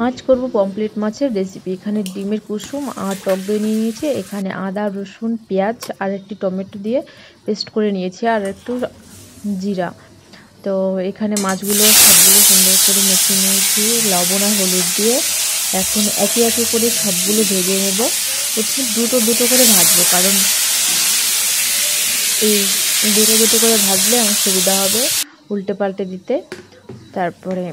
আজ করব পমফ্রেট মাছের রেসিপি। এখানে ডিমের কুসুম আর টক দই নিয়ে নিয়েছি। এখানে আদা, রসুন, পেঁয়াজ আর একটি টমেটো দিয়ে পেস্ট করে নিয়েছি আর একটু জিরা। তো এখানে মাছগুলো সবগুলো সুন্দর করে মেখে নিয়েছি লবণ আর হলুদ দিয়ে। এখন একে একে করে সবগুলো ভেজে নেব। প্রথমে দুটো দুটো করে ভাজবো, কারণ এই দুটো দুটো করে ভাজলে আমার সুবিধা হবে উল্টে পাল্টে দিতে। তারপরে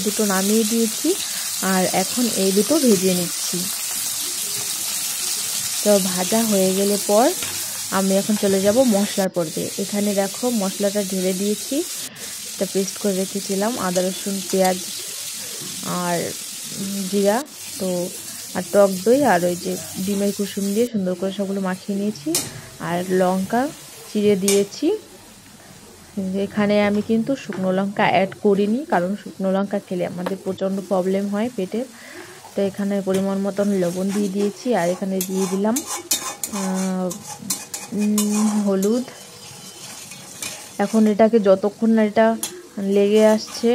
দুটো নামিয়ে দিয়েছি আর এখন এই দুটো ভেজে নিচ্ছি। তো ভাজা হয়ে গেলে পর আমি এখন চলে যাব মশলার পর্যায়ে। এখানে দেখো মশলাটা ঢেলে দিয়েছি। এটা পেস্ট করে রেখেছিলাম আদা, রসুন, পেঁয়াজ আর জিরা, তো আর টক দই আর ওই যে ডিমের কুসুম দিয়ে সুন্দর করে সবগুলো মাখিয়ে নিয়েছি আর লঙ্কা চিড়ে দিয়েছি। এখানে আমি কিন্তু শুকনো লঙ্কা অ্যাড করিনি, কারণ শুকনো লঙ্কা খেলে আমাদের প্রচণ্ড প্রবলেম হয় পেটের। তো এখানে পরিমাণ মতন লবণ দিয়ে দিয়েছি আর এখানে দিয়ে দিলাম হলুদ। এখন এটাকে যতক্ষণ না এটা লেগে আসছে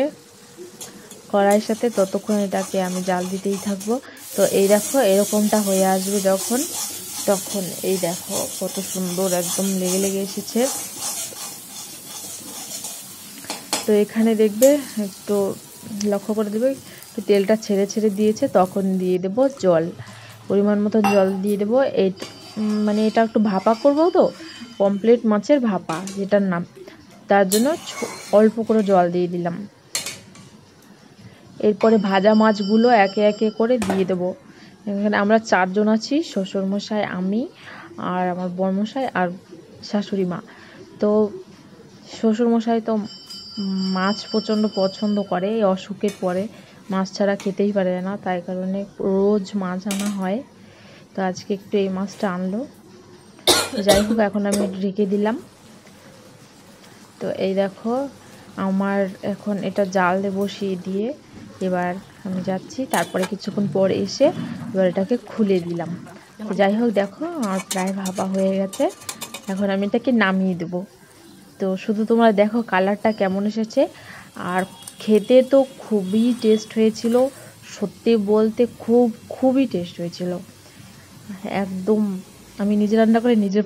কড়াইয়ের সাথে ততক্ষণ এটাকে আমি জাল দিতেই থাকবো। তো এই দেখো এরকমটা হয়ে আসবে যখন, তখন এই দেখো কত সুন্দর একদম লেগে লেগে এসেছে। তো এখানে দেখবে একটু লক্ষ্য করে দেবে একটু তেলটা ছেড়ে ছেড়ে দিয়েছে, তখন দিয়ে দেব জল, পরিমাণ মতো জল দিয়ে দেবো। এই মানে এটা একটু ভাপা করবো, তো পমফ্রেট মাছের ভাপা যেটার নাম, তার জন্য অল্প করে জল দিয়ে দিলাম। এরপরে ভাজা মাছগুলো একে একে করে দিয়ে দেবো। এখানে আমরা 4 জন আছি, শ্বশুরমশাই, আমি আর আমার বরমশাই আর শাশুড়ি মা। তো শ্বশুরমশাই তো মাছ প্রচণ্ড পছন্দ করে, এই অসুখের পরে মাছ ছাড়া খেতেই পারে না, তাই কারণে রোজ মাছ আনা হয়। তো আজকে একটু এই মাছটা আনলো। যাই হোক এখন আমি রেখে দিলাম। তো এই দেখো আমার এখন এটা জাল বসিয়ে দিয়ে এবার আমি যাচ্ছি, তারপরে কিছুক্ষণ পর এসে এবার এটাকে খুলে দিলাম। তো যাই হোক দেখো আমার প্রায় ভাপা হয়ে গেছে, এখন আমি এটাকে নামিয়ে দেবো। তো শুধু তোমরা দেখো কালারটা কেমন এসেছে, আর খেতে তো খুবই টেস্ট হয়েছিল। সত্যি বলতে খুবই টেস্ট হয়েছিল একদম। আমি নিজে রান্না করে নিজে